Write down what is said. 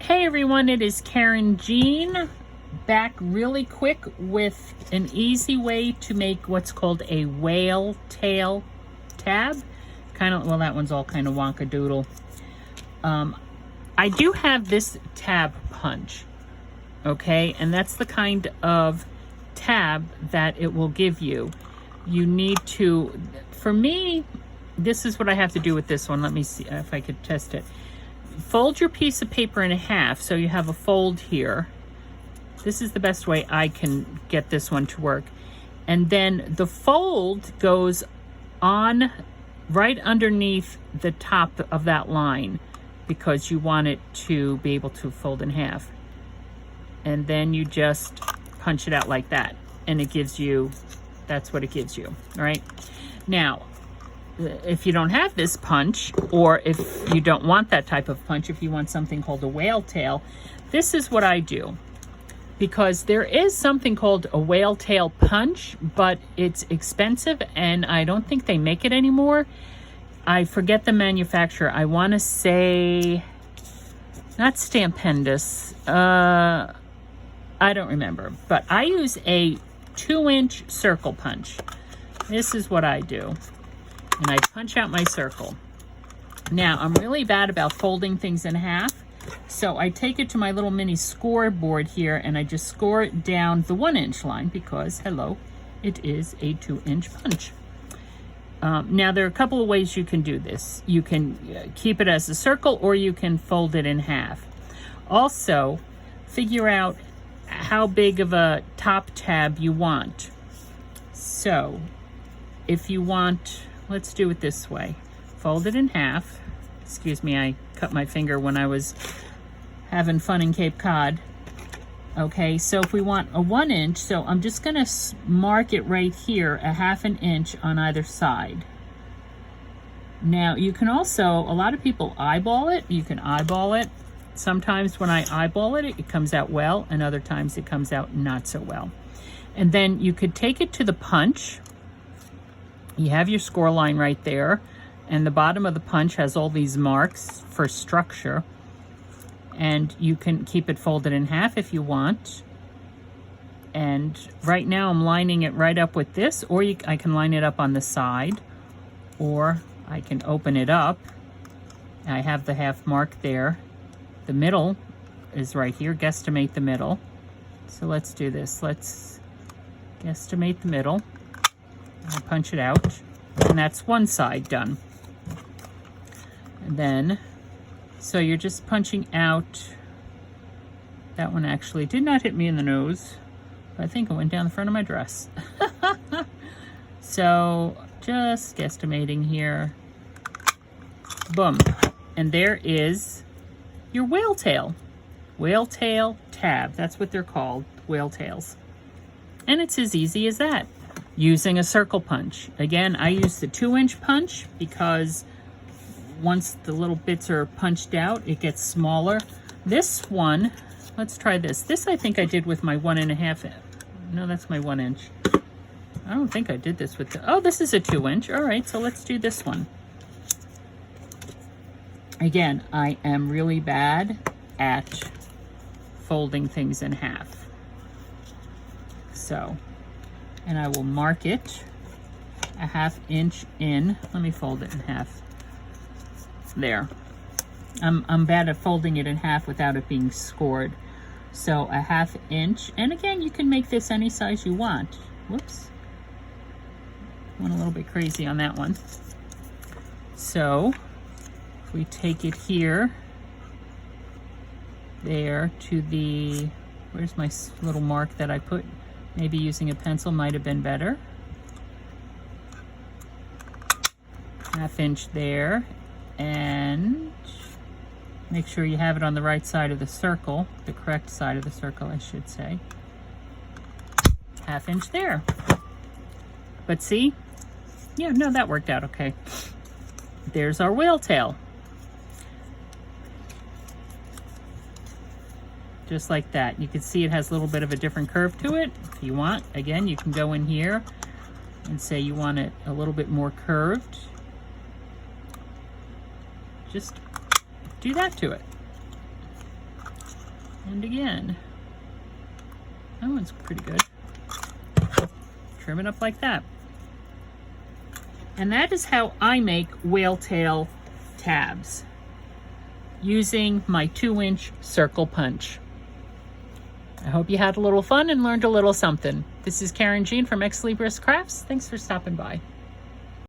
Hey everyone, it is Karynjean back really quick with an easy way to make what's called a whale tail tab. Well, that one's all kind of wonkadoodle. I do have this tab punch, okay? And that's the kind of tab that it will give you. You need to, for me, this is what I have to do with this one. Let me see if I could test it. Fold your piece of paper in half so you have a fold here. This is the best way I can get this one to work. And then the fold goes on right underneath the top of that line because you want it to be able to fold in half. And then you just punch it out like that. And it gives you, that's what it gives you, all right? Now, if you don't have this punch, or if you don't want that type of punch, if you want something called a whale tail, this is what I do. Because there is something called a whale tail punch, but it's expensive and I don't think they make it anymore. I forget the manufacturer. I want to say, not Stampendous. I don't remember, but I use a 2-inch circle punch. This is what I do. And I punch out my circle. Now, I'm really bad about folding things in half, so I take it to my little mini scoreboard here and I just score it down the 1-inch line because, hello, it is a 2-inch punch. Now, there are a couple of ways you can do this. You can keep it as a circle or you can fold it in half. Also, figure out how big of a top tab you want. So, if you want, let's do it this way. Fold it in half. Excuse me, I cut my finger when I was having fun in Cape Cod. Okay, so if we want a 1-inch, so I'm just gonna mark it right here, a 1/2 inch on either side. Now, you can also, a lot of people eyeball it. You can eyeball it. Sometimes when I eyeball it, it comes out well, and other times it comes out not so well. And then you could take it to the punch. You have your score line right there, and the bottom of the punch has all these marks for structure. And you can keep it folded in half if you want. And right now I'm lining it right up with this, or I can line it up on the side, or I can open it up. I have the half mark there. The middle is right here, guesstimate the middle. So let's do this. Let's guesstimate the middle. I'll punch it out, and that's one side done. And then, so you're just punching out. That one actually did not hit me in the nose. I think it went down the front of my dress. So just guesstimating here. Boom. And there is your whale tail. Whale tail tab. That's what they're called, whale tails. And it's as easy as that. Using a circle punch. Again, I use the 2-inch punch because once the little bits are punched out, it gets smaller. This one, let's try this. This I think I did with my 1.5. No, that's my 1-inch. I don't think I did this with the, oh, this is a 2-inch. All right, so let's do this one. Again, I am really bad at folding things in half. So, and I will mark it a 1/2 inch in. Let me fold it in half. There. I'm bad at folding it in half without it being scored. So a 1/2 inch. And again, you can make this any size you want. Whoops. Went a little bit crazy on that one. So if we take it here, there to the, where's my little mark that I put? Maybe using a pencil might have been better. 1/2 inch there, and make sure you have it on the right side of the circle, the correct side of the circle, I should say. 1/2 inch there. But see, yeah, no, that worked out okay. There's our whale tail. Just like that. You can see it has a little bit of a different curve to it. If you want, again, you can go in here and say you want it a little bit more curved. Just do that to it. And again. That one's pretty good. Trim it up like that. And that is how I make whale tail tabs using my 2-inch circle punch. I hope you had a little fun and learned a little something. This is Karynjean from Ex Libris Crafts. Thanks for stopping by.